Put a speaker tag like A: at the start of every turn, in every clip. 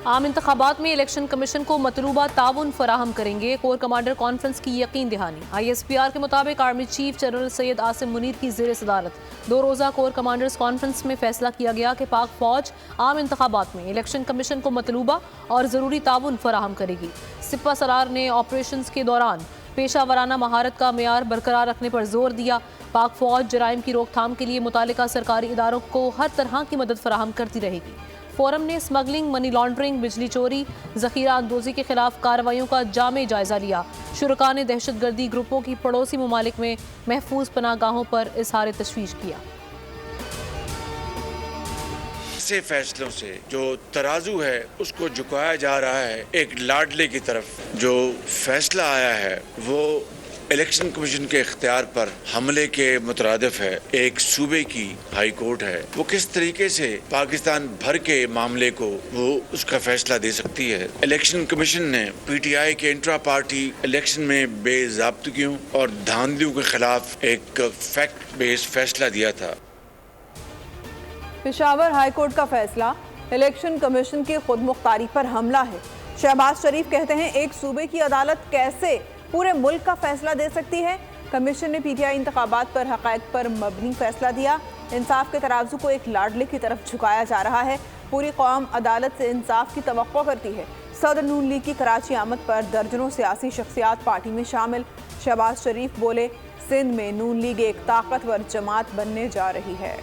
A: आम इंतखाबात में इलेक्शन कमीशन को मतलूबा ताउन फराहम करेंगे। कोर कमांडर कॉन्फ्रेंस की यकीन दहानी। ISPR के मुताबिक army chief general Syed Asim Munir की ज़ेर सदारत 2 रोज़ा कोर कमांडर्स कॉन्फ्रेंस में फैसला किया गया कि पाक फौज आम इंतखाबात में इलेक्शन कमीशन को मतलूबा और ज़रूरी ताउन फराहम करेगी। सिपा सलार ने ऑपरेशन के दौरान पेशा वराना महारत का मेयार बरकरार रखने पर जोर दिया। पाक फौज जराइम की रोकथाम के लिए मुतालिका सरकारी इदारों को हर तरह की मदद फराहम करती रहेगी। फोरम ने स्मगलिंग, मनी लॉन्ड्रिंग, बिजली चोरी, जखीरा अंदोजी के खिलाफ कार्रवाइयों का जामे जायजा लिया। शुरका ने दहशतगर्दी ग्रुपों की पड़ोसी ममालिक में महफूज पनाहगाहों पर इजहार तशवीश किया।
B: ऐसे फैसलों से जो तराजू है उसको झुकाया जा रहा है एक लाडले की तरफ। जो फैसला आया है वो इलेक्शन कमीशन के इख्तियार पर हमले के मुतरादिफ है। एक सूबे की हाई कोर्ट है, वो किस तरीके से पाकिस्तान भर के मामले को वो उसका फैसला दे सकती है। इलेक्शन कमीशन ने PTI के इंट्रा पार्टी इलेक्शन में बेज़ाब्तगियों और धांधलियों के खिलाफ एक फैक्ट बेस्ड फैसला दिया था।
C: पेशावर हाई कोर्ट का फैसला इलेक्शन कमीशन की खुद मुख्तारी पर हमला है। शहबाज शरीफ कहते हैं एक सूबे की अदालत कैसे पूरे मुल्क का फैसला दे सकती है। कमीशन ने PTI इंतखाबात पर हक़ाइक़ पर मबनी फैसला दिया। इंसाफ के तराजू को एक लाडले की तरफ झुकाया जा रहा है। पूरी कौम अदालत से इंसाफ की तवक्को करती है। सदर नून लीग की कराची आमद पर दर्जनों सियासी शख्सियात पार्टी में शामिल। शहबाज शरीफ बोले, सिंध में नून लीग एक ताकतवर जमात बनने जा रही है।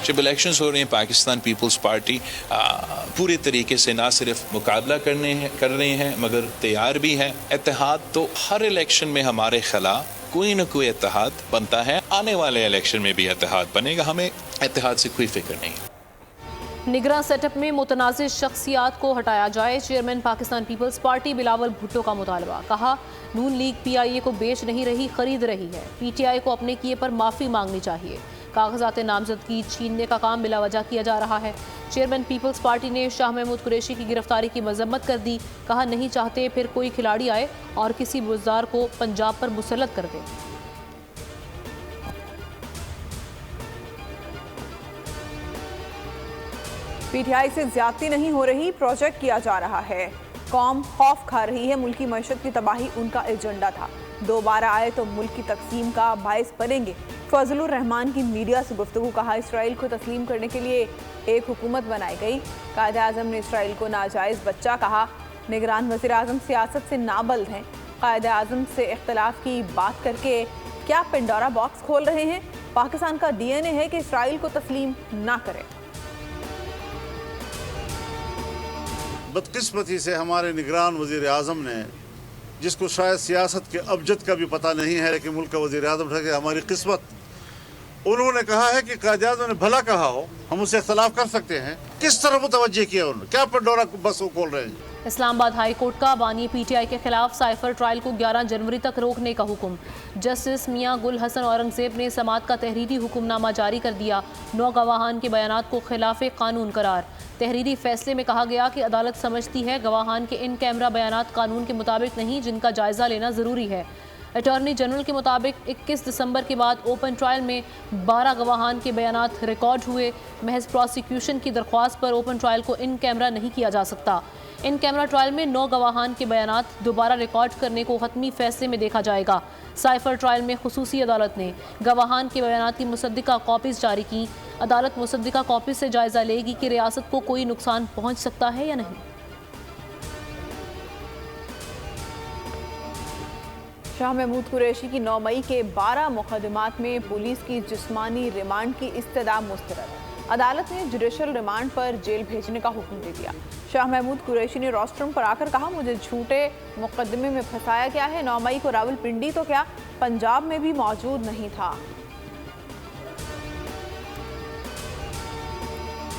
D: जब इलेक्शंस हो रहे हैं, पाकिस्तान पीपल्स पार्टी पूरे तरीके से ना सिर्फ मुकाबला कर रहे हैं मगर तैयार भी है। इत्तेहाद तो हर इलेक्शन में हमारे खिलाफ कोई ना कोई इत्तेहाद बनता है, आने वाले इलेक्शन में भी इत्तेहाद बनेगा। हमें इत्तेहाद से कोई फिक्र नहीं।
A: निगरान सेटअप में मुतनाज़िर शख्सियात को हटाया जाए। Chairman Pakistan peoples party Bilawal Bhutto का मुतालबा। कहा, नून लीग PIA को बेच नहीं रही, खरीद रही है। PTI को अपने किए पर माफ़ी मांगनी चाहिए। कागजात नामजदगी छीनने का काम बिला वजह किया जा रहा है। चेयरमैन पीपल्स पार्टी ने शाह महमूद कुरैशी की गिरफ्तारी की मजम्मत कर दी। कहा, नहीं चाहते फिर कोई खिलाड़ी आए और किसी बुज़दार को पंजाब पर मुसल्लत कर दे।
C: PTI से ज्यादती नहीं हो रही, प्रोजेक्ट किया जा रहा है। कौम खौफ खा रही है, मुल्क की मईशत की तबाही उनका एजेंडा था। दोबारा आए तो मुल्क की तकसीम का बायस बनेंगे। फजलुर रहमान की मीडिया से गुफ्तगू। कहा, इसराइल को तस्लीम करने के लिए एक हुकूमत बनाई गई। कायदे आज़म ने इसराइल को नाजायज़ बच्चा कहा। निगरान वज़ीर आज़म सियासत से नाबल्द हैं। कायदे आज़म से इख्तलाफ की बात करके क्या पेंडोरा बॉक्स खोल रहे हैं। पाकिस्तान का DNA है कि इसराइल को तस्लीम ना करे।
E: बदकिस्मती से हमारे निगरान वज़ीर आज़म ने, जिसको शायद सियासत के अबजद का भी पता नहीं है लेकिन मुल्क का वज़ीर आज़म है, हमारी किस्मत, उन्होंने कहा है कि कायदे आज़म ने भला कहा हो, हम उससे इख्तलाफ कर सकते हैं। किस तरह मुतवज्जे किया उन्होंने, क्या पेंडोरा बस वो खोल रहे हैं।
A: इस्लामाबाद हाई कोर्ट का बानी PTI के खिलाफ साइफर ट्रायल को 11 जनवरी तक रोकने का हुक्म। जस्टिस मियां गुल हसन औरंगजेब ने समात का तहरीरी हुक्मनामा जारी कर दिया। 9 गवाहान के बयानात को खिलाफ कानून करार। तहरीरी फैसले में कहा गया कि अदालत समझती है गवाहान के इन कैमरा बयानात कानून के मुताबिक नहीं, जिनका जायजा लेना ज़रूरी है। अटॉर्नी जनरल के मुताबिक 21 दिसंबर के बाद ओपन ट्रायल में 12 गवाहान के बयानात रिकॉर्ड हुए। महज प्रोसिक्यूशन की दरख्वास्त पर ओपन ट्रायल को इन कैमरा नहीं किया जा सकता। इन कैमरा ट्रायल में 9 गवाहान के बयानात दोबारा रिकॉर्ड करने को हतमी फैसले में देखा जाएगा। साइफर ट्रायल में खुसूसी अदालत ने गवाहान के बयानात की मुसद्दिका कॉपीज़ जारी की। अदालत मुसद्दिका कॉपी से जायजा लेगी कि रियासत को कोई नुकसान पहुँच सकता है या नहीं।
C: शाह महमूद कुरैशी की 9 मई के 12 मुकदमात में पुलिस की जिस्मानी रिमांड की इस्तदा मुस्तरद। अदालत ने जुडिशल रिमांड पर जेल भेजने का हुक्म दे दिया। शाह महमूद कुरैशी ने रोस्ट्रम पर आकर कहा, मुझे झूठे मुकदमे में फंसाया गया है। 9 मई को रावलपिंडी तो क्या पंजाब में भी मौजूद नहीं था।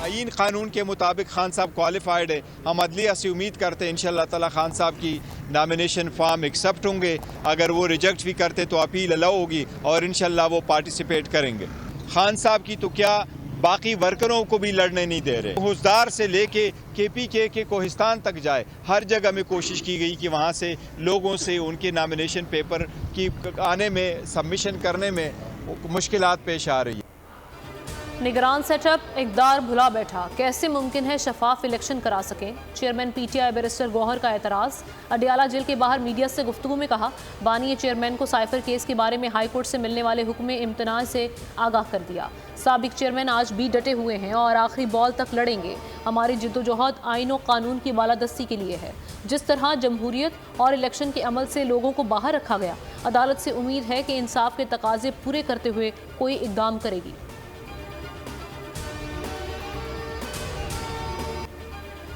F: आईन कानून के मुताबिक खान साहब क्वालिफाइड है। हम अदलिया से उम्मीद करते हैं इंशाअल्लाह ताला खान साहब की नॉमिनेशन फॉर्म एक्सेप्ट होंगे। अगर वो रिजेक्ट भी करते तो अपील अलाउ होगी और इंशाअल्लाह वो पार्टिसिपेट करेंगे। खान साहब की तो क्या, बाकी वर्करों को भी लड़ने नहीं दे रहे। हुसदार से लेके KPK के कोहिस्तान तक जाए, हर जगह में कोशिश की गई कि वहाँ से लोगों से उनके नॉमिनेशन पेपर की आने में, सबमिशन करने में मुश्किलात पेश आ रही है।
A: निगरान सेटअप इकदार भुला बैठा, कैसे मुमकिन है शफाफ इलेक्शन करा सके। चेयरमैन पीटीआई बैरिस्टर गौहर का एतराज़। अडियाला जेल के बाहर मीडिया से गुफ्तगू में कहा, बानी चेयरमैन को साइफर केस के बारे में हाईकोर्ट से मिलने वाले हुक्म इम्तनान से आगाह कर दिया। साबिक चेयरमैन आज भी डटे हुए हैं और आखिरी बॉल तक लड़ेंगे। हमारी जिद्दोजहद आईन और कानून की बालादस्ती के लिए है। जिस तरह जमहूरियत और इलेक्शन के अमल से लोगों को बाहर रखा गया, अदालत से उम्मीद है कि इंसाफ के तकाजे पूरे करते हुए कोई इकदाम करेगी।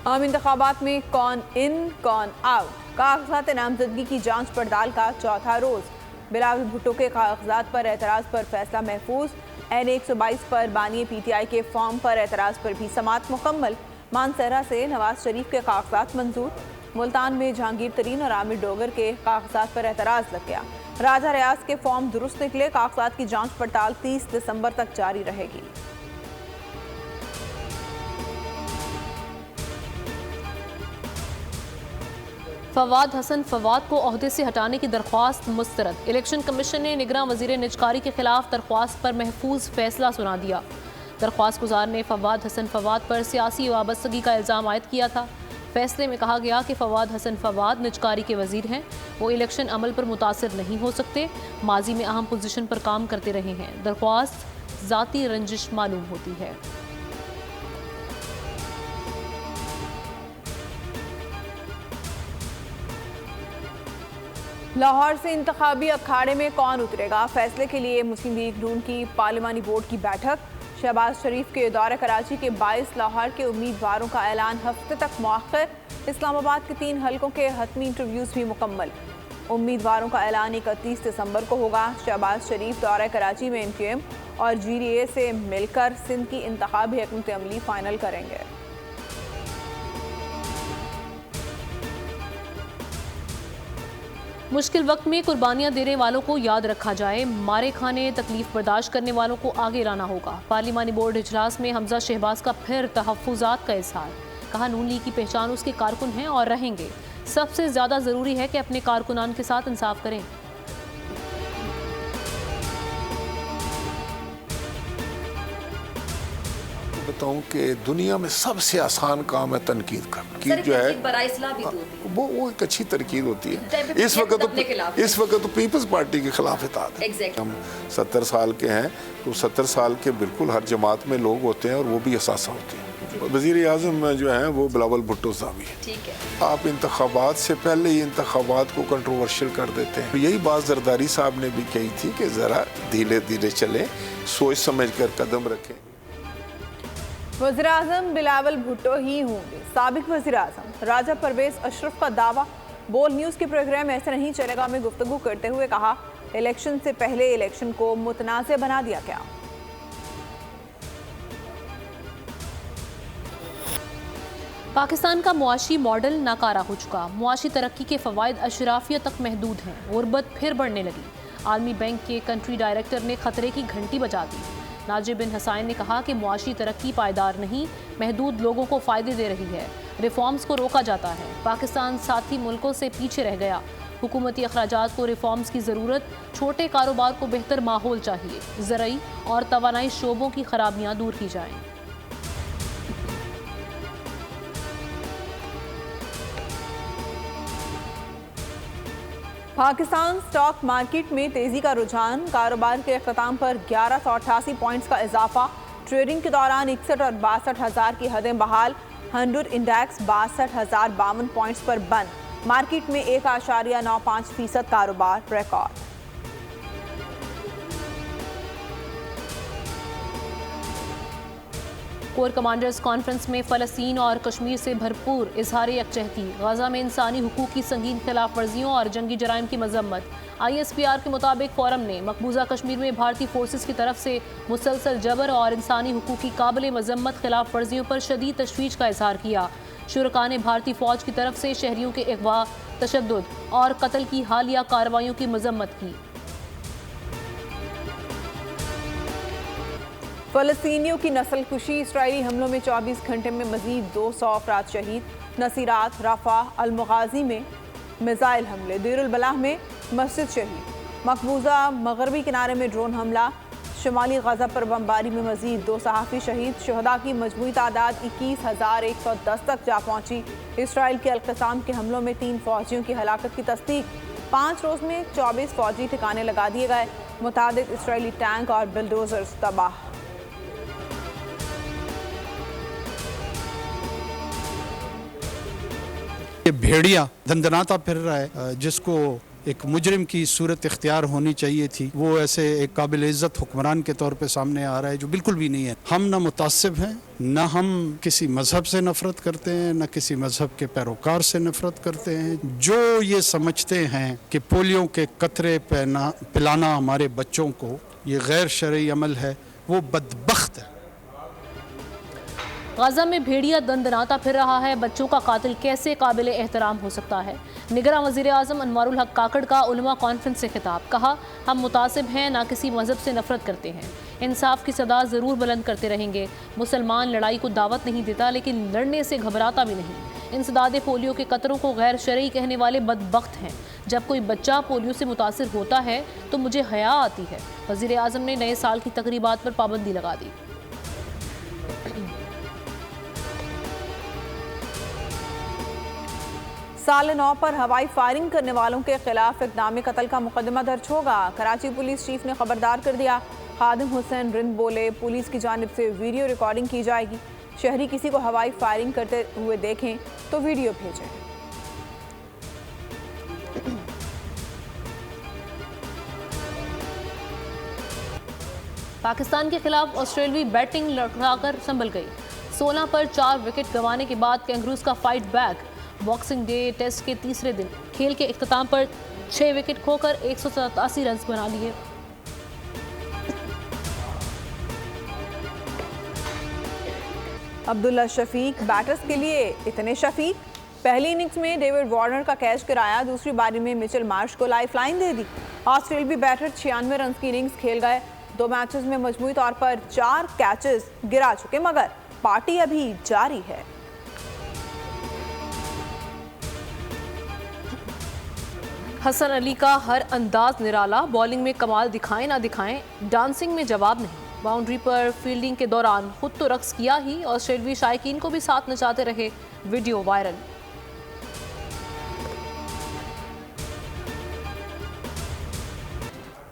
C: आम इंतखाबात में कौन इन कौन आउट, कागजात नामजदगी की जांच पड़ताल का चौथा रोज। बिलावल भुट्टो के कागजात पर एतराज़ पर फैसला महफूज। N122 पर बानी पीटीआई के फॉर्म पर एतराज़ पर भी समाअत मुकम्मल। मानसहरा से नवाज शरीफ के कागजात मंजूर। मुल्तान में जहांगीर तरीन और आमिर डोगर के कागजात पर एतराज़ लग गया। राजा रियाज के फॉर्म दुरुस्त निकले। कागजात की जांच पड़ताल 30 दिसंबर तक जारी रहेगी।
A: फवाद हसन फवाद को ओहदे से हटाने की दरख्वास्त मुस्तरद। इलेक्शन कमीशन ने निगरान वजीर निजकारी के खिलाफ दरख्वास्त पर महफूज फैसला सुना दिया। दरख्वास्त गुजार ने फवाद हसन फवाद पर सियासी वाबस्तगी का इल्ज़ाम आयद किया था। फैसले में कहा गया कि फवाद हसन फवाद निजकारी के वजीर हैं, वो इलेक्शन अमल पर मुतासिर नहीं हो सकते, माजी में अहम पोजीशन पर काम करते रहे हैं। दरख्वास्त ज़ाती रंजिश मालूम होती है।
C: लाहौर से इंतखाबी अखाड़े में कौन उतरेगा, फैसले के लिए मुस्लिम लीग नून की पार्लिमानी बोर्ड की बैठक। शहबाज शरीफ के दौरे कराची के 22 लाहौर के उम्मीदवारों का ऐलान हफ्ते तक मौखर। इस्लामाबाद के 3 हलकों के हतमी इंटरव्यूज भी मुकम्मल। उम्मीदवारों का ऐलान 31 दिसंबर को होगा। शहबाज शरीफ दौरे कराची में MQM और GDA से मिलकर सिंध की इंतखाबी हिकमत अमली फाइनल करेंगे।
A: मुश्किल वक्त में कुर्बानियां देने वालों को याद रखा जाए, मारे खाने तकलीफ बर्दाश्त करने वालों को आगे लाना होगा। पार्लिमानी बोर्ड इजलास में हमजा शहबाज का फिर तहफ्फुज़ात का इजहार। कहा, नून लीग की पहचान उसके कारकुन हैं और रहेंगे। सबसे ज़्यादा ज़रूरी है कि अपने कारकुनान के साथ इंसाफ करें।
G: बताऊं कि दुनिया में सबसे आसान काम है तनकीद करना, जो है वो एक अच्छी तरकीब होती है। इस वक्त तो पीपल्स पार्टी के खिलाफ इताद है। हम 70 साल के हैं तो 70 साल के बिल्कुल हर जमात में लोग होते हैं और वो भी असासा होते हैं। वज़ीर आज़म जो है वो बिलावल भुट्टो साहब है।
H: ठीक है,
G: आप इंतखाबात से पहले ही इंतखाबात को कंट्रोवर्शियल कर देते हैं। यही बात जरदारी साहब ने भी कही थी कि ज़रा धीरे धीरे चलें, सोच समझ कर कदम रखें।
C: वज़ीर आज़म बिलावल भुट्टो ही होंगे साबिक वज़ीर आज़म। राजा परवेज़ अशरफ का दावा। बोल न्यूज़ के प्रोग्राम ऐसे नहीं चलेगा में गुफ्तगू करते हुए कहा, इलेक्शन से पहले इलेक्शन को मुतनाज़ बना दिया गया।
A: पाकिस्तान का मुआशी मॉडल नाकारा हो चुका। मुआशी तरक्की के फ़वाइद अशराफिया तक महदूद हैं। गुर्बत फिर बढ़ने लगी। आलमी बैंक के कंट्री डायरेक्टर ने खतरे की घंटी बजा दी। नाजिब बिन हसैन ने कहा कि मुआशी तरक्की पायदार नहीं, महदूद लोगों को फ़ायदे दे रही है। रिफॉर्म्स को रोका जाता है। पाकिस्तान साथी मुल्कों से पीछे रह गया। हुकूमती अखराजात को रिफॉर्म्स की ज़रूरत। छोटे कारोबार को बेहतर माहौल चाहिए। ज़राई और तवानाई शोबों की खराबियाँ दूर की जाएँ।
C: पाकिस्तान स्टॉक मार्केट में तेजी का रुझान। कारोबार के अख्ताम पर 1188 पॉइंट्स का इजाफा। ट्रेडिंग के दौरान 61 और 62,000 की हदें बहाल। 100 इंडेक्स 62,052 पॉइंट्स पर बंद। मार्केट में 1.95% कारोबार रिकॉर्ड।
A: कोर कमांडर्स कॉन्फ्रेंस में फ़लस्तीन और कश्मीर से भरपूर इजहार यकजहती। गजा में इंसानी हुकूक की संगीन खिलाफ वर्जियों और जंगी जराइम की मजम्मत। ISPR के मुताबिक फोरम ने मकबूजा कश्मीर में भारतीय फोर्सेस की तरफ से मुसलसल जबर और इंसानी हुकूक की काबिल मजम्मत खिलाफ वर्जियों पर शदीद तशवीश का इजहार किया। शुरका ने भारतीय फ़ौज की तरफ से शहरियों के अगवा, तशद्दुद और कत्ल की हालिया कार्रवाइयों की मजम्मत की।
C: फ़लस्तीनियों की नस्लकुशी। इसराइली हमलों में 24 घंटे में मजीद 200 अफराद शहीद। नसीरात, रफ़ा, अल-मुग़ाज़ी में मिसाइल हमले। देरुल बलाह में मस्जिद शहीद। मकबूजा मगरबी किनारे में ड्रोन हमला। शुमाली गजा पर बमबारी में मजीद 2 सहाफ़ी शहीद। शहदा की मजमूई तादाद 21,110 तक जा पहुंची। इसराइल के अल-क़साम के हमलों में 3 फौजियों की हलाकत की तस्दीक। 5 रोज में 24 फौजी ठिकाने लगा दिए गए। मुतादिद इसराइली टैंक और बुलडोजर्स तबाह।
H: ये भेड़िया दंदनाता फिर रहा है, जिसको एक मुजरिम की सूरत इख्तियार होनी चाहिए थी, वो ऐसे एक काबिल इज़्ज़त हुक्मरान के तौर पे सामने आ रहा है, जो बिल्कुल भी नहीं है। हम न मुतासिब हैं, न हम किसी मज़हब से नफ़रत करते हैं, न किसी मज़हब के पैरोकार से नफ़रत करते हैं। जो ये समझते हैं कि पोलियो के कतरे पिलाना हमारे बच्चों को ये गैर शरई अमल है, वो बदबख्त है।
A: गाजा में भेड़िया दंदनाता फिर रहा है, बच्चों का कातिल कैसे काबिल एहतराम हो सकता है। निगरान वज़ीर आज़म अनवारुल हक काकड़ का उलमा कॉन्फ्रेंस से खिताब। कहा, हम मुतासिब हैं, ना किसी मज़हब से नफरत करते हैं। इंसाफ की सदा ज़रूर बुलंद करते रहेंगे। मुसलमान लड़ाई को दावत नहीं देता, लेकिन लड़ने से घबराता भी नहीं। इंसदाद पोलियो के कतरों को गैर शरई कहने वाले बदबख्त हैं। जब कोई बच्चा पोलियो से मुतासिर होता है तो मुझे हया आती है। वज़ीर आज़म ने नए साल की तकरीबात पर पाबंदी लगा दी।
C: साल 9 पर हवाई फायरिंग करने वालों के खिलाफ इक़दाम कत्ल का मुकदमा दर्ज होगा। कराची पुलिस चीफ ने खबरदार कर दिया। खादिम हुसैन रिंद बोले, पुलिस की जानिब से वीडियो रिकॉर्डिंग की जाएगी। शहरी किसी को हवाई फायरिंग करते हुए देखें तो वीडियो भेजें।
A: पाकिस्तान के खिलाफ ऑस्ट्रेलियावी बैटिंग लड़खड़ाकर संभल गई। 16 पर 4 विकेट गंवाने के बाद कैंगरूज का fight back. Boxing day test के तीसरे दिन खेल के इख्तिताम पर 6 विकेट खोकर 187 रन बना लिए।
C: अब्दुल्ला शफीक बैटर्स के लिए इतने शफीक। पहली इनिंग्स में डेविड वार्नर का कैच गिराया, दूसरी पारी में मिचेल मार्श को लाइफलाइन दे दी। ऑस्ट्रेलियावी बैटर 96 रन की इनिंग्स खेल गए। 2 मैचेस में मजमूई तौर पर 4 कैचेस गिरा चुके, मगर पार्टी अभी जारी है।
A: हसन अली का हर अंदाज निराला। बॉलिंग में कमाल दिखाएं ना दिखाएं, डांसिंग में जवाब नहीं। बाउंड्री पर फील्डिंग के दौरान खुद तो रक्स किया ही, ऑस्ट्रेलियावी शायकीन को भी साथ नचाते रहे। Video viral.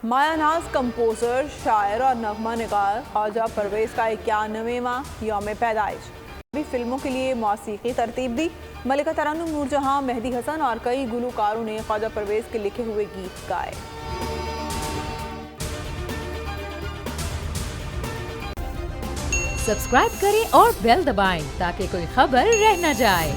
C: मायानाज कंपोजर, शायर और नगमा निगार ख्वाजा परवेज़ का 91वां यौम पैदाइश। भी फिल्मों के लिए मौसीकी तरतीब दी। मलिका तरान्नुम नूरजहां, मेहदी हसन और कई गुलकारों ने ख्वाजा परवेज़ के लिखे हुए गीत गाए।
I: सब्सक्राइब करें और बेल दबाएं ताकि कोई खबर रह न जाए।